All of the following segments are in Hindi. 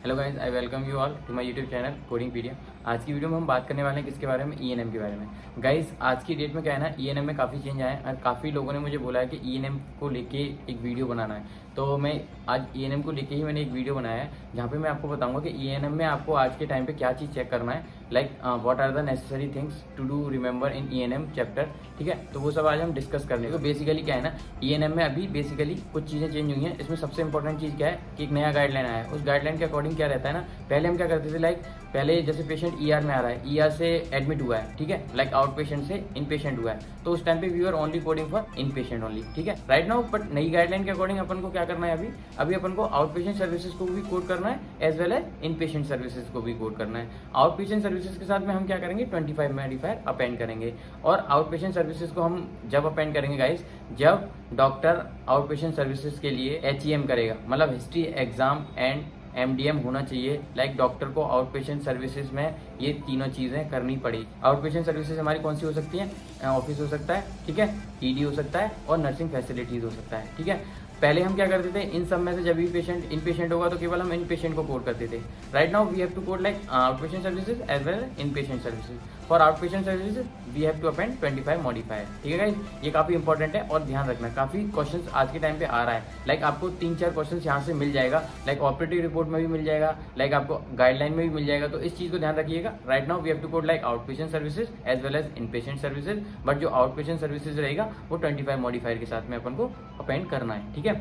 Hello guys, I welcome you all to my YouTube channel Codingpedia. आज की वीडियो में हम बात करने वाले हैं किसके बारे में, ईएनएम के बारे में। गाइस, आज की डेट में क्या है ना, ईएनएम में काफ़ी चेंज आए हैं और काफ़ी लोगों ने मुझे बोला है कि ईएनएम को लेके एक वीडियो बनाना है। तो मैं आज ईएनएम को लेके ही मैंने एक वीडियो बनाया है जहाँ पे मैं आपको बताऊंगा कि ईएनएम में आपको आज के टाइम पे क्या चीज़ चेक करना है, like what are the necessary things to do remember in ENM chapter. ठीक है, तो वो सब आज हम डिस्कस करने। तो बेसिकली क्या है ना, ईएनएम में अभी बेसिकली कुछ चीज़ें चेंज हुई हैं। इसमें सबसे इंपॉर्टेंट चीज़ क्या है कि एक नया गाइडलाइन आया है। उस गाइडलाइन के अकॉर्डिंग क्या रहता है ना, पहले हम क्या करते थे, लाइक पहले जैसे पेशेंट ईआर में आ रहा है, ईआर से एडमिट हुआ है, ठीक है, लाइक आउट पेशेंट से इन पेशेंट हुआ है, तो उस टाइम पे we are only coding for inpatient only. ठीक है, राइट नाउ बट नई गाइडलाइन के अकॉर्डिंग अपन को क्या करना है, अभी अपन को आउट पेशेंट सर्विसेज को भी कोड करना है as well as inpatient services को भी कोड करना है। आउट पेशेंट सर्विसेज के साथ में हम क्या करेंगे, 25 मॉडिफायर अपेंड करेंगे। और आउट पेशेंट सर्विसेज को हम जब अपेंड करेंगे गाइस, जब डॉक्टर आउट पेशेंट सर्विसेज के लिए HEM करेगा, मतलब हिस्ट्री एग्जाम एंड MDM होना चाहिए। लाइक डॉक्टर को आउट पेशेंट सर्विसेज में ये तीनों चीज़ें करनी पड़ी। आउट पेशेंट सर्विसेज हमारी कौन सी हो सकती है, ऑफिस हो सकता है, ठीक है, ED हो सकता है और नर्सिंग फैसिलिटीज हो सकता है। ठीक है, पहले हम क्या करते थे, इन सब में से जब भी पेशेंट इन पेशेंट होगा तो केवल हम इन पेशेंट को कोड करते थे। Right now we have to code like outpatient services as well inpatient services. For outpatient services we have to append 25 modifier. ठीक है गाइस, ये काफी इंपॉर्टेंट है और ध्यान रखना, काफी क्वेश्चंस आज के टाइम पे आ रहा है। लाइक आपको 3-4 क्वेश्चंस यहाँ से मिल जाएगा, लाइक ऑपरेटिव रिपोर्ट में भी मिल जाएगा, लाइक आपको गाइडलाइन में भी मिल जाएगा। तो इस चीज को ध्यान रखिएगा। Right now we have to code like outpatient services as well as inpatient services, but जो आउट पेशेंट सर्विसेज रहेगा वो 25 मॉडिफायर के साथ में अपन को अपेंड करना है। ठीक है,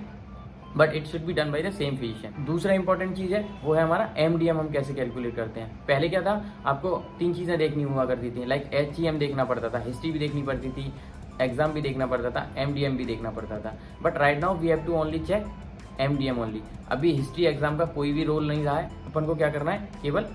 but it should be done by the same physician. दूसरा इंपॉर्टेंट चीज है वो है हमारा MDM हम कैसे कैलकुलेट करते हैं। पहले क्या था, आपको 3 चीजें देखनी हुआ करती थी, लाइक HEM देखना पड़ता था, हिस्ट्री भी देखनी पड़ती थी, एग्जाम भी देखना पड़ता था, MDM भी देखना पड़ता था। But right now we have to only check MDM only. अभी हिस्ट्री एग्जाम का कोई भी रोल नहीं रहा है, अपन को क्या करना है, केवल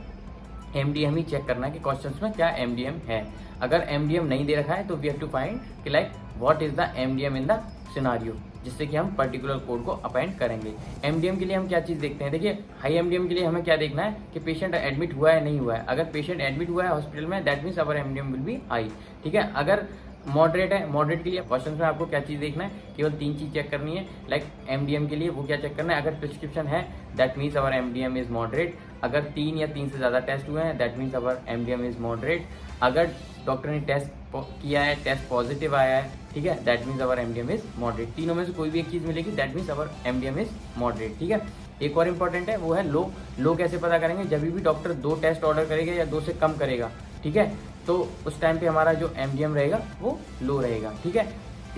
MDM ही चेक करना है कि क्वेश्चंस में क्या MDM है। अगर MDM नहीं दे रखा है तो वी हैव टू फाइंड कि like what is the MDM in the scenario, जिससे कि हम पर्टिकुलर कोड को अपेंड करेंगे। MDM के लिए हम क्या चीज देखते हैं, देखिए हाई MDM के लिए हमें क्या देखना है कि पेशेंट एडमिट हुआ है नहीं हुआ है। अगर पेशेंट एडमिट हुआ है हॉस्पिटल में, that means our MDM will B high. ठीक है, अगर मॉडरेट है, मॉडरेट के लिए क्वेश्चन में आपको क्या चीज देखना है, केवल 3 चीज चेक करनी है। लाइक MDM के लिए वो क्या चेक करना है, अगर प्रिस्क्रिप्शन है that means our MDM is moderate. अगर 3 या 3 से ज्यादा टेस्ट हुए हैं that means our MDM is moderate. अगर डॉक्टर ने टेस्ट किया है, टेस्ट पॉजिटिव आया है, ठीक है, that means our MDM is moderate. तीनों में से कोई भी एक चीज मिलेगी that means our MDM is moderate. ठीक है, एक और इंपॉर्टेंट है वो है लो। लो कैसे पता करेंगे, जब भी डॉक्टर 2 टेस्ट ऑर्डर करेगा या 2 से कम करेगा, ठीक है, तो उस टाइम पे हमारा जो MDM रहेगा वो लो रहेगा। ठीक है,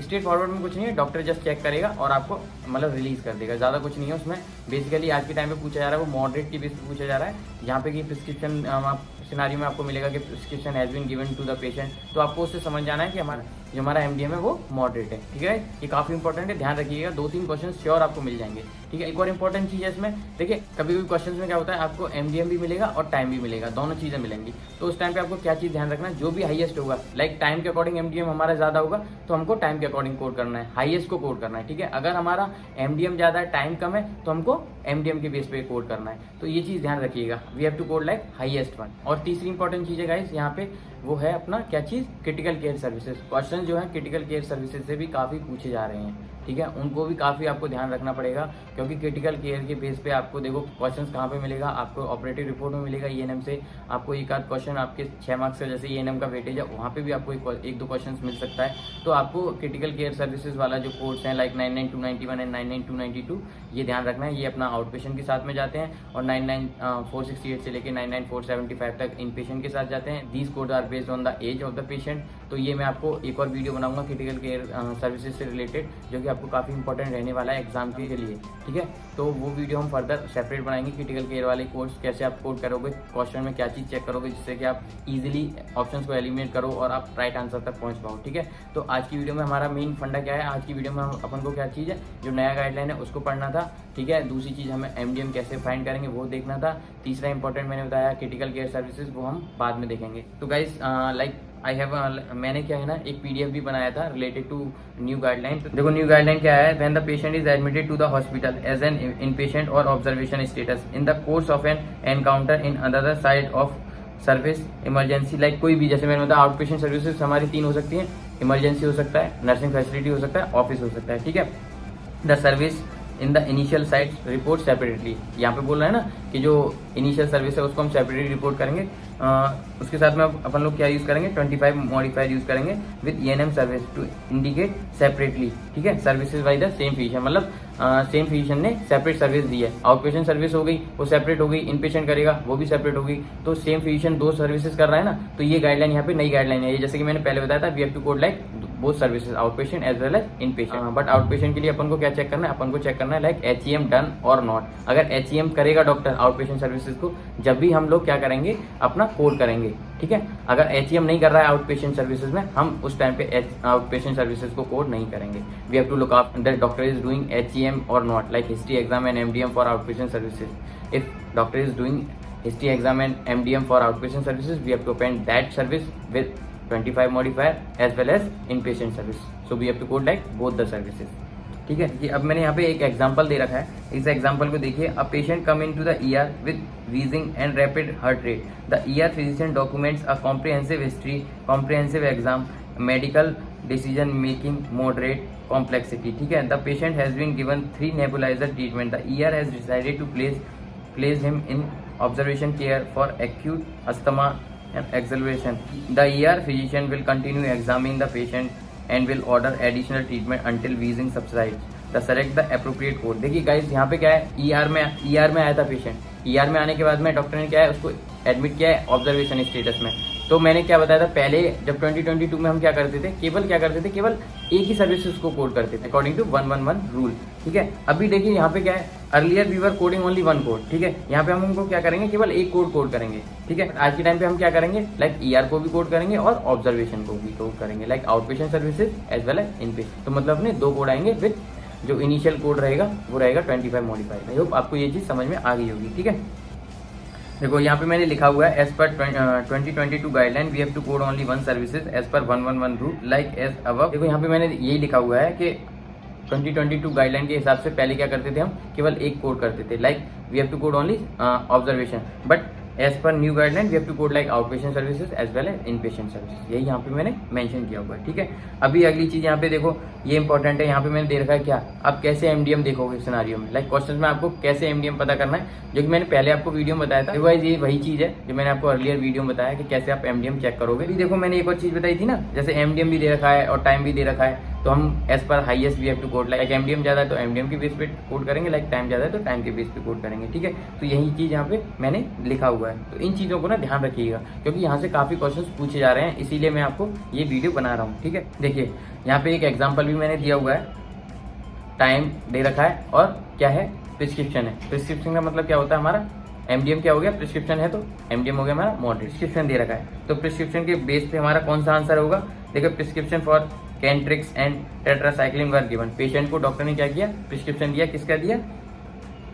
स्ट्रेट फॉरवर्ड में कुछ नहीं है, डॉक्टर जस्ट चेक करेगा और आपको मतलब रिलीज कर देगा, ज़्यादा कुछ नहीं है उसमें। बेसिकली आज के टाइम पे पूछा जा रहा है वो मॉडरेट की बेस पे पूछा जा रहा है, जहाँ पे कि प्रिस्क्रिप्शन सिनारियो में आपको मिलेगा कि prescription has been given to the patient, तो आपको उससे समझ जाना है कि हमारा MDM है वो मॉडरेट है। ठीक है, ये काफी इंपॉर्टेंट है, ध्यान रखिएगा। 2-3 क्वेश्चन श्योर आपको मिल जाएंगे। ठीक है, एक और इंपॉर्टेंट चीज है इसमें, देखिए कभी कभी क्वेश्चन में क्या होता है, आपको MDM भी मिलेगा और टाइम भी मिलेगा, दोनों चीजें मिलेंगी। तो उस टाइम पे आपको क्या चीज ध्यान रखना है, जो भी हाईएस्ट होगा, लाइक टाइम के अकॉर्डिंग MDM हमारा ज्यादा होगा तो हमको टाइम के अकॉर्डिंग कोड करना है, हाईएस्ट को कोड करना है। ठीक है, अगर हमारा MDM ज्यादा है, टाइम कम है, तो हमको MDM के बेस पे कोड करना है। तो ये चीज ध्यान रखिएगा, we have to code like highest one. और तीसरी इंपॉर्टेंट चीज है गाइस यहाँ पे, वो है अपना क्या चीज, क्रिटिकल केयर सर्विसेज। क्वेश्चन जो है क्रिटिकल केयर सर्विसेज से भी काफी पूछे जा रहे हैं। ठीक है, उनको भी काफी आपको ध्यान रखना पड़ेगा, क्योंकि क्रिटिकल केयर के बेस पे आपको देखो क्वेश्चंस कहाँ पे मिलेगा, आपको ऑपरेटिव रिपोर्ट में मिलेगा ENM से। आपको एक आध क्वेश्चन आपके 6 मार्क्स का जैसे ENM का वेटेज है, वहाँ पे भी आपको एक दो क्वेश्चन मिल सकता है। तो आपको क्रिटिकल केयर सर्विसेज वाला जो कोर्स है लाइक 99291 एंड 99292, ये ध्यान रखना है, ये अपना आउट पेशेंट के साथ में जाते हैं, और 99468 से लेकर 99475 तक इन पेशेंट के साथ जाते हैं। These codes are based on the age of the patient. तो ये मैं आपको एक और वीडियो बनाऊंगा क्रिटिकल केयर सर्विसेज से रिलेटेड, जो कि आपको काफी इंपॉर्टेंट रहने वाला है एग्जाम के लिए। ठीक है, तो वो वीडियो हम फर्दर सेपरेट बनाएंगे, क्रिटिकल केयर वाले कोर्स कैसे आप कोड करोगे, क्वेश्चन में क्या चीज चेक करोगे, जिससे कि आप इजीली ऑप्शंस को एलिमिनेट करो और आप राइट आंसर तक पहुंच पाओ। ठीक है, तो आज की वीडियो में हमारा मेन फंडा क्या है, आज की वीडियो में अपन को क्या चीज है, जो नया गाइडलाइन है उसको पढ़ना था। ठीक है, दूसरी चीज हमें MDM कैसे फाइंड करेंगे वो देखना था। तीसरा इंपॉर्टेंट मैंने बताया क्रिटिकल केयर सर्विसेज, वो हम बाद में देखेंगे। तो गाइस लाइक मैंने क्या है ना एक PDF भी बनाया था रिलेटेड टू न्यू गाइडलाइन। देखो न्यू गाइडलाइन क्या है, when the patient is admitted to the hospital as an inpatient और observation status in the course of an encounter in other side of service emergency, like कोई भी, जैसे मैंने बताया आउट पेशेंट सर्विसेज हमारी 3 हो सकती है, इमरजेंसी हो सकता है, नर्सिंग फैसिलिटी हो सकता है, ऑफिस हो सकता है। ठीक है, the service in the initial site report separately. यहाँ पे बोल रहा है ना कि जो इनिशियल सर्विस है उसको हम सेपरेटली रिपोर्ट करेंगे। उसके साथ में अपन लोग क्या यूज करेंगे, 25 मॉडिफायर यूज करेंगे with ENM service to indicate separately. ठीक है, services by the same physician, मतलब सेम फिजिशियन ने सेपरेट सर्विस दी है। आउट पेशेंट सर्विस हो गई वो सेपरेट हो गई, इन पेशेंट करेगा वो भी सेपरेट हो गई। तो सेम फिजिशियन दो सर्विसेज कर रहा है ना, तो ये गाइडलाइन यहाँ पे नई गाइडलाइन है। जैसे कि मैंने पहले बताया था, we have to code like both services, outpatient as well as inpatient. But outpatient के लिए अपन को क्या चेक करना है, अपन को चेक करना है लाइक HEM डन और नॉट। अगर HEM करेगा डॉक्टर आउट पेशेंट सर्विसेज को, जब भी हम लोग क्या करेंगे, अपना कोड करेंगे। ठीक है, अगर HEM नहीं कर रहा है आउट पेशेंट सर्विसेज में, हम उस टाइम पे आउट पेशेंट सर्विसेज को कोड नहीं करेंगे। We have to look after that doctor is doing HEM और not, like history exam and MDM for outpatient services. If doctor is doing history exam and MDM for outpatient services, we have to append that service with 25 modifier as well as inpatient service. So we have to code like both the services. ठीक है, ये अब मैंने यहाँ पे एक एग्जांपल दे रखा है। इस एग्जांपल को देखिए, a patient come into the ER with wheezing and rapid heart rate. The ER physician documents a comprehensive history, comprehensive exam, medical decision making, moderate complexity. ठीक है, the patient has been given 3 nebulizer treatment. The ER has decided to place him in observation care for acute asthma and exhalation. The ER physician will continue examining the patient and will order additional treatment until wheezing subsides. The select the appropriate code. देखिए गाइस, यहाँ पे क्या है, ER में आया था पेशेंट। ER में आने के बाद में डॉक्टर ने क्या है, उसको एडमिट किया है ऑब्जर्वेशन स्टेटस में। तो मैंने क्या बताया था पहले, जब 2022 में हम क्या करते थे, केवल एक ही सर्विसेज को कोड करते थे अकॉर्डिंग टू 111 रूल। ठीक है, अभी देखिए यहाँ पे क्या है, earlier we were coding only 1 code. ठीक है, यहाँ पे हम उनको क्या करेंगे, केवल एक कोड करेंगे। ठीक है, आज के टाइम पे हम क्या करेंगे, लाइक ER को भी कोड करेंगे और ऑब्जर्वेशन को भी कोड करेंगे, like outpatient services as well as inpatient. तो मतलब अपने 2 कोड आएंगे विद जो इनिशियल कोड रहेगा वो रहेगा 25 मॉडिफायर। आई होप आपको ये चीज समझ में आ गई होगी। ठीक है, देखो यहाँ पे मैंने लिखा हुआ है, as per 2022 guideline we have to code only 1 services as per 111 rule like as above. देखो यहाँ पे मैंने यही लिखा हुआ है कि 2022 गाइडलाइन के हिसाब से पहले क्या करते थे, हम केवल एक कोड करते थे, like we have to code only observation. But as per new guideline we have to code like outpatient services as well as inpatient services. यही यहाँ पे मैंने मेंशन किया हुआ है। ठीक है, अभी अगली चीज यहाँ पे देखो, ये इंपॉर्टेंट है। यहाँ पे मैंने दे रखा है क्या, आप कैसे MDM देखोगे सिनारियो में, लाइक क्वेश्चन में आपको कैसे MDM पता करना है, जो कि मैंने पहले आपको वीडियो में बताया था। देखो ये वही चीज है जो मैंने आपको अर्लियर वीडियो में बताया कि कैसे आप MDM चेक करोगे। अभी देखो मैंने एक और चीज बताई थी ना, जैसे MDM भी दे रखा है और टाइम भी दे रखा है, तो हम as per highest we have to code, like MDM ज्यादा है तो MDM के बेस पे कोड करेंगे, लाइक टाइम ज्यादा है तो टाइम के बेस पे कोड करेंगे। ठीक है, तो यही चीज यहाँ पे मैंने लिखा हुआ है। तो इन चीजों को ना ध्यान रखिएगा, क्योंकि यहाँ से काफी क्वेश्चंस पूछे जा रहे हैं, इसीलिए मैं आपको ये वीडियो बना रहा हूँ। ठीक है, देखिए यहाँ पे एक एग्जाम्पल भी मैंने दिया हुआ है, टाइम दे रखा है और क्या है, प्रिस्क्रिप्शन है। प्रिस्क्रिप्शन का मतलब क्या होता है, हमारा MDM क्या हो गया, प्रिस्क्रिप्शन है तो MDM हो गया हमारा मॉडरेट। प्रिस्क्रिप्शन दे रखा है तो प्रिस्क्रिप्शन के बेस पे हमारा कौन सा आंसर होगा, देखो prescription for Kantrex and tetracycline were given. Patient को डॉक्टर ने क्या किया, प्रिस्क्रिप्शन दिया, किसका दिया,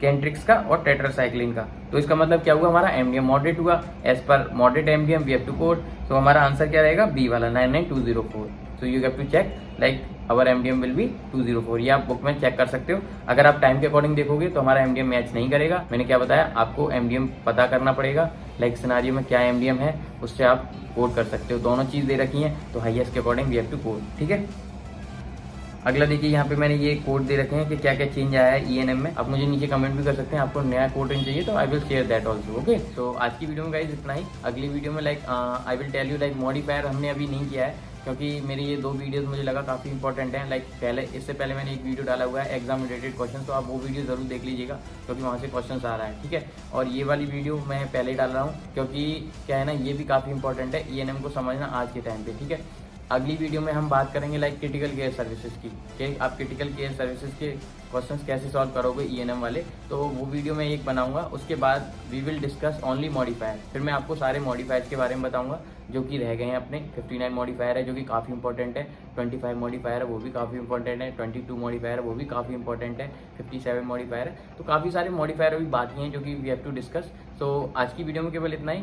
कैंट्रिक्स का और टेट्रासाइक्लिन का। तो इसका मतलब क्या हुआ, हमारा MDM मॉडरेट हुआ। As per moderate MDM we have to code, तो हमारा आंसर क्या रहेगा, बी वाला 99204। So you have to check like our MDM will be 204। ये आप बुक में चेक कर सकते हो। अगर आप टाइम के अकॉर्डिंग देखोगे तो हमारा MDM मैच नहीं करेगा। मैंने क्या बताया आपको, MDM पता करना पड़ेगा, लाइक सिनारियो में क्या MDM है उससे आप कोड कर सकते हो। दोनों चीज दे रखी है तो हाईएस्ट के according we have to code. ठीक है, अगला देखिए यहाँ पे मैंने ये कोड दे रखे हैं कि क्या क्या चेंज आया है ENM में। आप मुझे नीचे कमेंट भी कर सकते हैं, आपको नया कोड चाहिए तो I will share that also. Okay, तो आज की वीडियो में गाइस इतना ही। अगली वीडियो में like I will tell you like modifier हमने अभी नहीं किया है, क्योंकि मेरी ये 2 वीडियोस मुझे लगा काफ़ी इंपॉर्टेंट हैं। लाइक इससे पहले मैंने एक वीडियो डाला हुआ है एग्जाम रिलेटेड क्वेश्चन, तो आप वो वीडियो जरूर देख लीजिएगा, क्योंकि वहाँ से क्वेश्चन आ रहा है। ठीक है, और ये वाली वीडियो मैं पहले ही डाल रहा हूँ, क्योंकि क्या है ना, ये भी काफ़ी इंपॉर्टेंट है ENM को समझना आज के टाइम पे। ठीक है, अगली वीडियो में हम बात करेंगे लाइक क्रिटिकल केयर सर्विसेज की, कि आप क्रिटिकल केयर सर्विसेज के क्वेश्चंस कैसे सॉल्व करोगे ENM वाले, तो वो वीडियो मैं एक बनाऊंगा। उसके बाद we will discuss only modifier, फिर मैं आपको सारे मॉडिफायर्स के बारे में बताऊंगा जो कि रह गए हैं अपने। 59 मॉडिफायर है जो कि काफ़ी इंपॉर्टेंट है, 25 मॉडिफायर है वो भी काफ़ी इंपॉर्टेंट है, 22 मॉडिफायर है वो भी काफ़ी इंपॉर्टेंट है, 57 मॉडिफायर है। तो काफ़ी सारे मॉडिफायर अभी बाकी हैं जो कि we have to discuss. So आज की वीडियो में केवल इतना ही।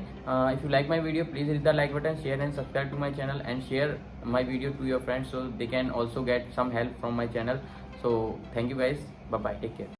If you like my video please hit the like button, share and subscribe to my channel and share my video to your friends so they can also get some help from my channel. So thank you guys, bye bye, take care.